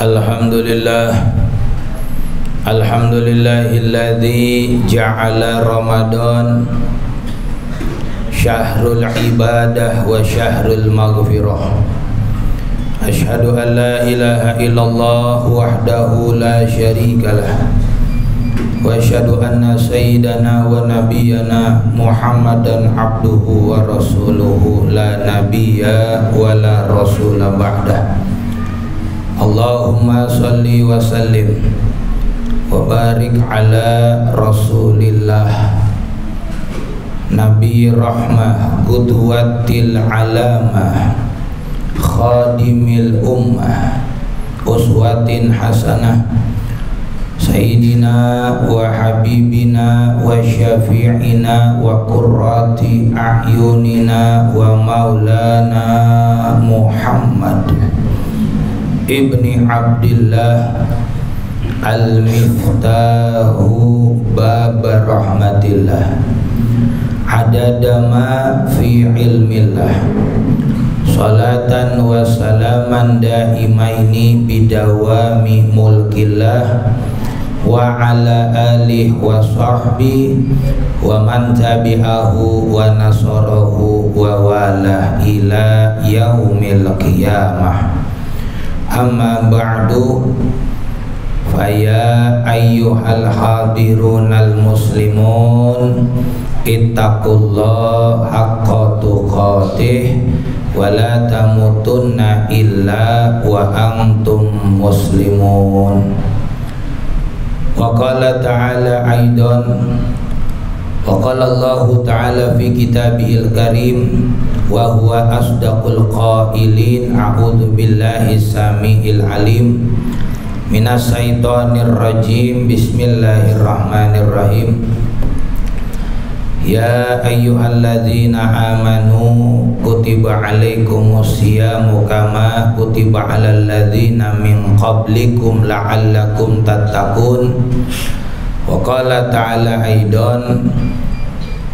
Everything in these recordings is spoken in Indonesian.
Alhamdulillah, alhamdulillahilladzi ja'ala Ramadan syahrul ibadah wa syahrul maghfirah. Asyhadu an la ilaha illallah wahdahu la syarikalah wa asyhadu anna sayyidana wa nabiyyana Muhammadan abduhu wa rasuluhu la nabiyya wa la rasula ba'dah. Allahumma salli wa sallim wa barik ala rasulillah Nabi rahmah qudwatil alamah khadimil ummah uswatin hasanah sayyidina wa habibina wa syafi'ina wa qurrati a'yunina wa maulana Muhammad ibni Abdillah al-miftahu bab rahmatillah adada ma fi ilmillah salatan wa salaman daimaini bidawami mulkillah wa ala alihi wa sahbihi wa man tabi'ahu wa nasarahu wa wala ila yaumil qiyamah. Amma ba'du, faya ayyuhal hadirunal muslimun ittaqullaha haqqa tuqatih wa la tamutunna illa wa antum muslimun. Wa qala ta'ala aidan, wa qala Allah ta'ala fi kitabihil karim wa huwa asdaqul qailin, a'udzu billahi samiil alim minas syaitonir rajim. Bismillahirrahmanirrahim. Ya ayyuhalladzina amanu kutiba alaikumus syiyamu kama kutiba alal ladzina min qablikum la'allakum tattaqun. Wa qala ta'ala aidan,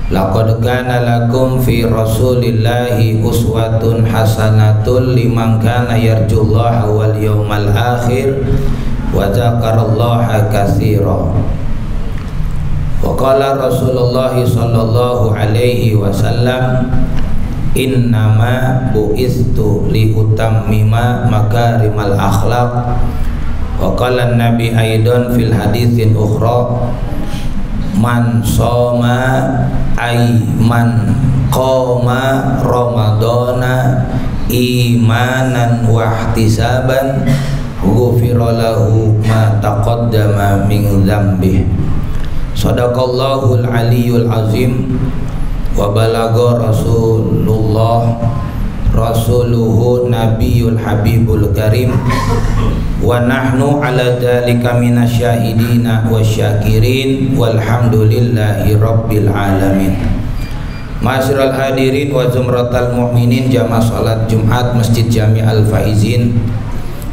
laqad kana lakum fi rasulillahi uswatun hasanatun liman kana yarjullaha wal yawmal akhir wa dzakarallaha katsira. Wa qala Rasulullah sallallahu alaihi wasallam, innama bu'istu li utammima makarimal akhlaq. Wa qala an-nabi aidan fil haditsin ukhra, man soma ay man qoma ramadana imanan wa ihtisaban ghufira lahu ma taqaddama min dzambih. Sadaqallahul aliyyul azim wa balagha rasulullah rasuluhu nabiyul habibul karim wa nahnu ala dzalika minasyahidina wasyakirin walhamdulillahi rabbil alamin. Ma'asyiral hadirin wa zumratal mu'minin, jamaah salat Jumat Masjid Jami Al-Faizin,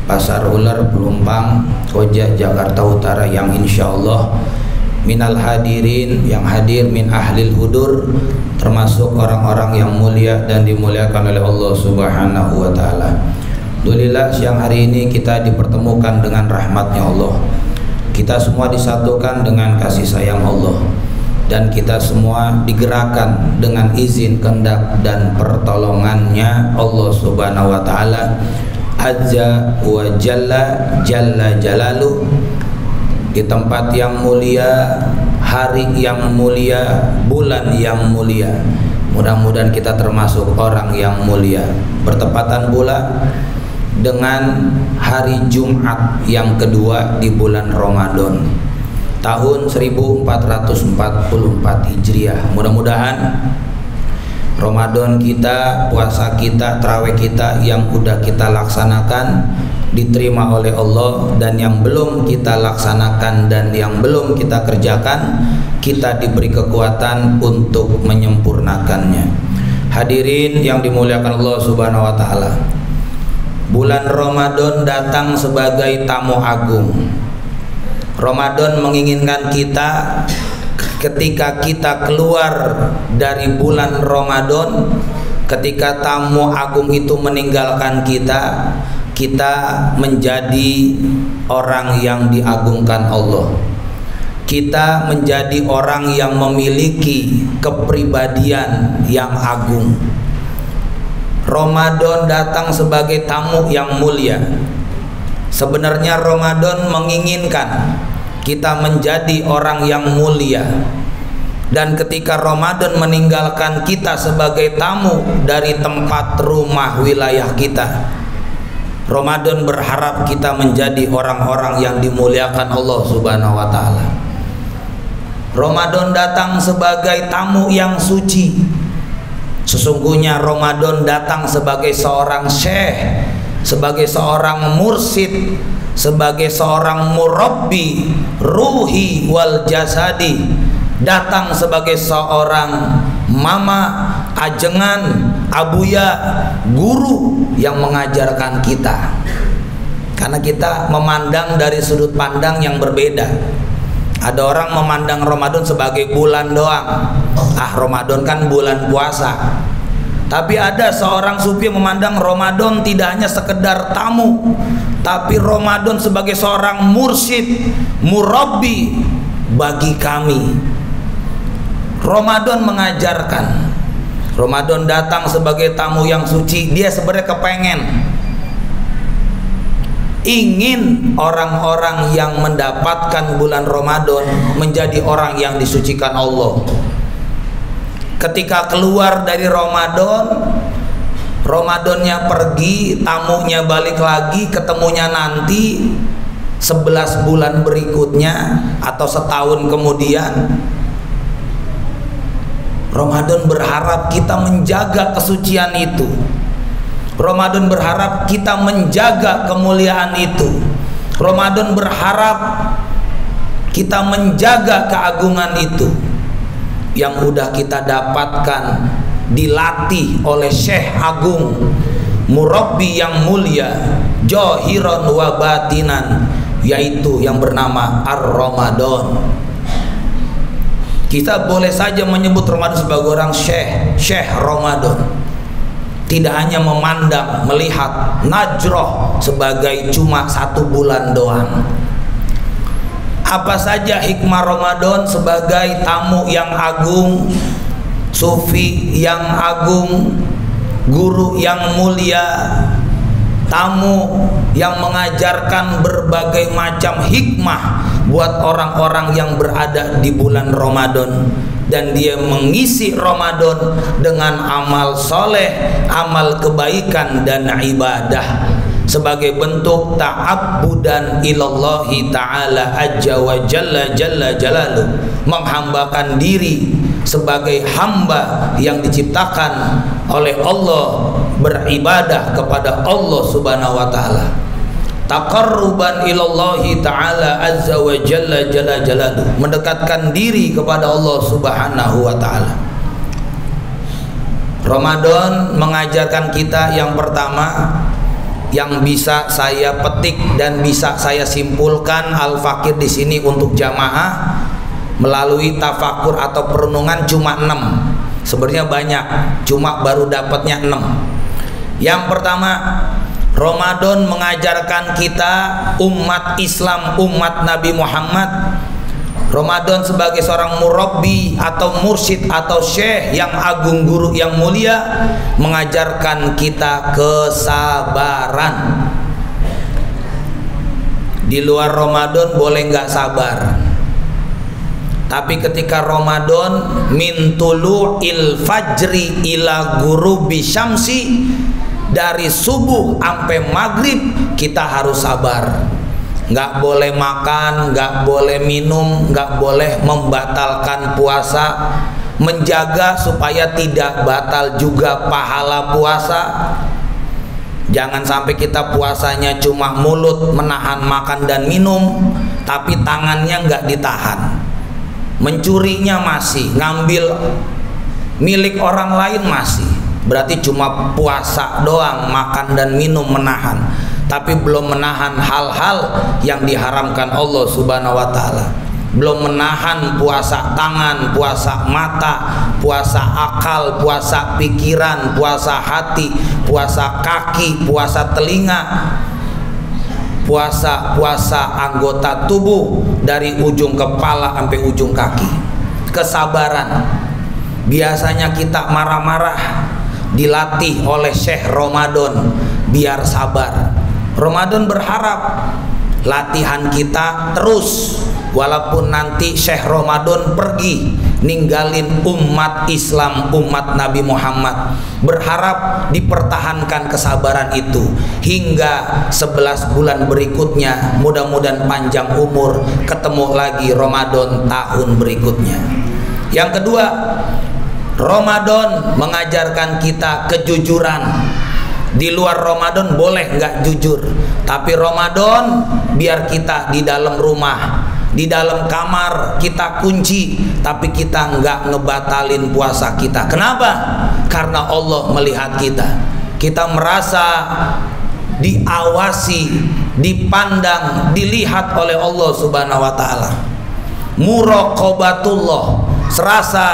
Pasar Ular, Pelumpang, Koja, Jakarta Utara, yang insyaallah minal hadirin, yang hadir, min ahlil hudur, termasuk orang-orang yang mulia dan dimuliakan oleh Allah Subhanahu wa ta'ala. Alhamdulillah, siang hari ini kita dipertemukan dengan rahmatnya Allah. Kita semua disatukan dengan kasih sayang Allah, dan kita semua digerakkan dengan izin, kehendak dan pertolongannya Allah Subhanahu wa ta'ala azza wa jalla jalla jalaluh, di tempat yang mulia, hari yang mulia, bulan yang mulia. Mudah-mudahan kita termasuk orang yang mulia. Bertepatan pula dengan hari Jumat yang kedua di bulan Ramadan tahun 1444 Hijriah. Mudah-mudahan Ramadan kita, puasa kita, tarawih kita yang udah kita laksanakan diterima oleh Allah, dan yang belum kita laksanakan dan yang belum kita kerjakan, kita diberi kekuatan untuk menyempurnakannya. Hadirin yang dimuliakan Allah Subhanahu wa ta'ala, bulan Ramadan datang sebagai tamu agung. Ramadan menginginkan kita ketika kita keluar dari bulan Ramadan, ketika tamu agung itu meninggalkan kita, kita menjadi orang yang diagungkan Allah. Kita menjadi orang yang memiliki kepribadian yang agung. Ramadan datang sebagai tamu yang mulia. Sebenarnya Ramadan menginginkan kita menjadi orang yang mulia. Dan ketika Ramadan meninggalkan kita sebagai tamu dari tempat rumah wilayah kita, Ramadan berharap kita menjadi orang-orang yang dimuliakan Allah Subhanahu wa taala. Ramadan datang sebagai tamu yang suci. Sesungguhnya Ramadan datang sebagai seorang syekh, sebagai seorang mursyid, sebagai seorang murabbi ruhi wal jasadi, datang sebagai seorang mama, ajengan, abuya, guru yang mengajarkan kita. Karena kita memandang dari sudut pandang yang berbeda. Ada orang memandang Ramadan sebagai bulan doang. Ramadan kan bulan puasa. Tapi ada seorang sufi yang memandang Ramadan tidak hanya sekedar tamu, tapi Ramadan sebagai seorang mursyid, murabbi bagi kami. Ramadan mengajarkan. Ramadan datang sebagai tamu yang suci. Dia sebenarnya kepengen ingin orang-orang yang mendapatkan bulan Ramadan menjadi orang yang disucikan Allah. Ketika keluar dari Ramadannya pergi, tamunya balik lagi, ketemunya nanti 11 bulan berikutnya atau setahun kemudian. Ramadan berharap kita menjaga kesucian itu. Ramadan berharap kita menjaga kemuliaan itu. Ramadan berharap kita menjaga keagungan itu yang udah kita dapatkan, dilatih oleh Syekh Agung, murabbi yang mulia, jahiran wa batinan, yaitu yang bernama Ar-Ramadan. Kita boleh saja menyebut Ramadan sebagai orang Syekh Ramadan. Tidak hanya memandang, melihat Najroh sebagai cuma 1 bulan doang. Apa saja hikmah Ramadan sebagai tamu yang agung, sufi yang agung, guru yang mulia, tamu yang mengajarkan berbagai macam hikmah buat orang-orang yang berada di bulan Ramadan. Dan dia mengisi Ramadan dengan amal soleh, amal kebaikan dan ibadah sebagai bentuk ta'abbudan ilallahi ta'ala ajja wa jalla jalaluh, menghambakan diri sebagai hamba yang diciptakan oleh Allah, beribadah kepada Allah Subhanahu wa taala, taqarruban ilallahi ta'ala azza wa jalla jalaluh, mendekatkan diri kepada Allah Subhanahu wa taala. Ramadan mengajarkan kita yang pertama, yang bisa saya petik dan bisa saya simpulkan al-fakir di sini untuk jamaah melalui tafakur atau perenungan cuma 6. Sebenarnya banyak, cuma baru dapatnya 6. Yang pertama, Ramadan mengajarkan kita umat Islam, umat Nabi Muhammad, Ramadan sebagai seorang murabbi atau mursyid atau syekh yang agung, guru yang mulia, mengajarkan kita kesabaran. Di luar Ramadan boleh nggak sabar, tapi ketika Ramadan min tulu'il fajri ila ghurubi syamsi, dari subuh sampai maghrib kita harus sabar. Nggak boleh makan, nggak boleh minum, nggak boleh membatalkan puasa, menjaga supaya tidak batal juga pahala puasa. Jangan sampai kita puasanya cuma mulut menahan makan dan minum, tapi tangannya nggak ditahan, mencurinya masih, ngambil milik orang lain masih. Berarti cuma puasa doang, makan dan minum menahan, tapi belum menahan hal-hal yang diharamkan Allah Subhanahu wa taala. belum menahan puasa tangan, puasa mata, puasa akal, puasa pikiran, puasa hati, puasa kaki, puasa telinga, puasa anggota tubuh dari ujung kepala sampai ujung kaki. Kesabaran. Biasanya kita marah-marah, dilatih oleh Syekh Ramadan biar sabar. Ramadan berharap latihan kita terus, walaupun nanti Syekh Ramadan pergi ninggalin umat Islam, umat Nabi Muhammad, berharap dipertahankan kesabaran itu hingga 11 bulan berikutnya, mudah-mudahan panjang umur, ketemu lagi Ramadan tahun berikutnya. Yang kedua, Ramadan mengajarkan kita kejujuran. Di luar Ramadan boleh nggak jujur, tapi Ramadan biar kita di dalam rumah, di dalam kamar kita kunci, tapi kita nggak ngebatalin puasa kita. Kenapa? Karena Allah melihat kita. Kita merasa diawasi, dipandang, dilihat oleh Allah Subhanahu wa taala. Muraqabatullah, serasa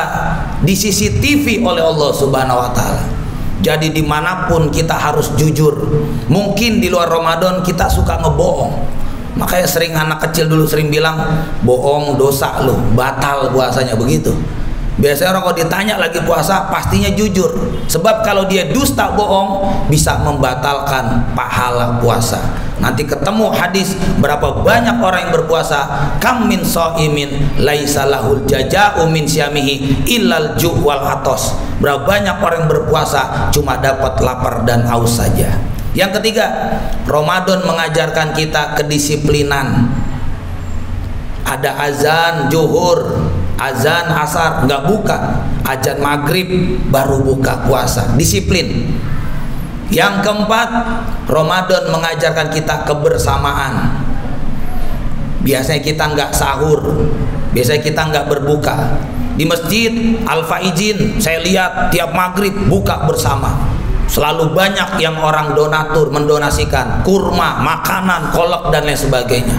di CCTV oleh Allah Subhanahu wa taala. Jadi dimanapun kita harus jujur. Mungkin di luar Ramadan kita suka ngebohong. Makanya sering anak kecil dulu sering bilang, bohong dosa lu, batal puasanya, begitu. Biasanya orang kalau ditanya lagi puasa pastinya jujur. Sebab kalau dia dusta bohong bisa membatalkan pahala puasa. Nanti ketemu hadis berapa banyak orang yang berpuasa, kam min shaimin laisa lahul jaza'u min syamihi illal ju' wal atos. Berapa banyak orang yang berpuasa cuma dapat lapar dan haus saja. Yang ketiga, Ramadan mengajarkan kita kedisiplinan. Ada azan zuhur, azan asar nggak buka, azan maghrib baru buka puasa, disiplin. Yang keempat, Ramadan mengajarkan kita kebersamaan. Biasanya kita nggak sahur, biasanya kita nggak berbuka. Di masjid Al-Faizin saya lihat tiap maghrib buka bersama. Selalu banyak yang orang donatur mendonasikan kurma, makanan, kolak dan lain sebagainya.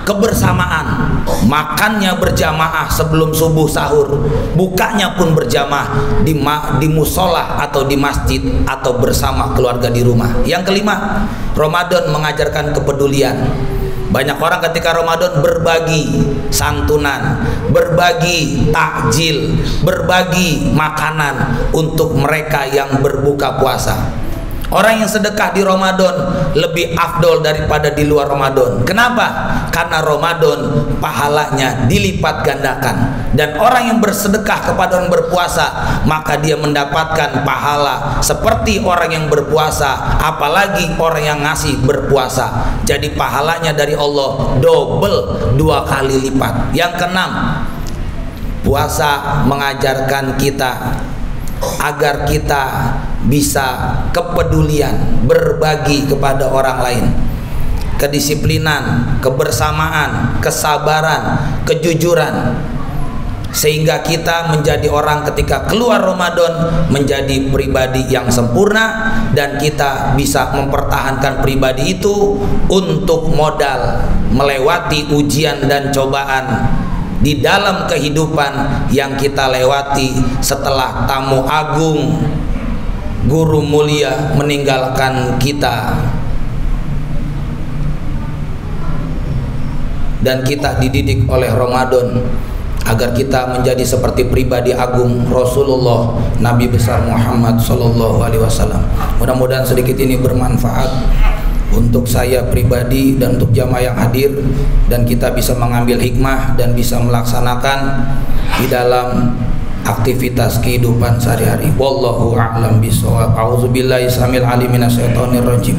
Kebersamaan, makannya berjamaah sebelum subuh sahur, bukanya pun berjamaah di musola atau di masjid atau bersama keluarga di rumah. Yang kelima, Ramadan mengajarkan kepedulian. Banyak orang ketika Ramadan berbagi santunan, berbagi takjil, berbagi makanan untuk mereka yang berbuka puasa. Orang yang sedekah di Ramadan lebih afdol daripada di luar Ramadan. Kenapa? Karena Ramadan pahalanya dilipat gandakan. Dan orang yang bersedekah kepada orang berpuasa, maka dia mendapatkan pahala seperti orang yang berpuasa, apalagi orang yang ngasih berpuasa. Jadi pahalanya dari Allah double, 2 kali lipat. Yang keenam, puasa mengajarkan kita agar kita bisa kepedulian, berbagi kepada orang lain. Kedisiplinan, kebersamaan, kesabaran, kejujuran, sehingga kita menjadi orang ketika keluar Ramadan menjadi pribadi yang sempurna, dan kita bisa mempertahankan pribadi itu untuk modal melewati ujian dan cobaan di dalam kehidupan yang kita lewati setelah tamu agung, guru mulia meninggalkan kita, dan kita dididik oleh Ramadan agar kita menjadi seperti pribadi agung Rasulullah Nabi besar Muhammad sallallahu alaihi wasallam. Mudah-mudahan sedikit ini bermanfaat untuk saya pribadi dan untuk jamaah yang hadir, dan kita bisa mengambil hikmah dan bisa melaksanakan di dalam aktivitas kehidupan sehari-hari. Wallahu a'lam bishawab. A'udzubillahi samil alim minasyaitonir rajim.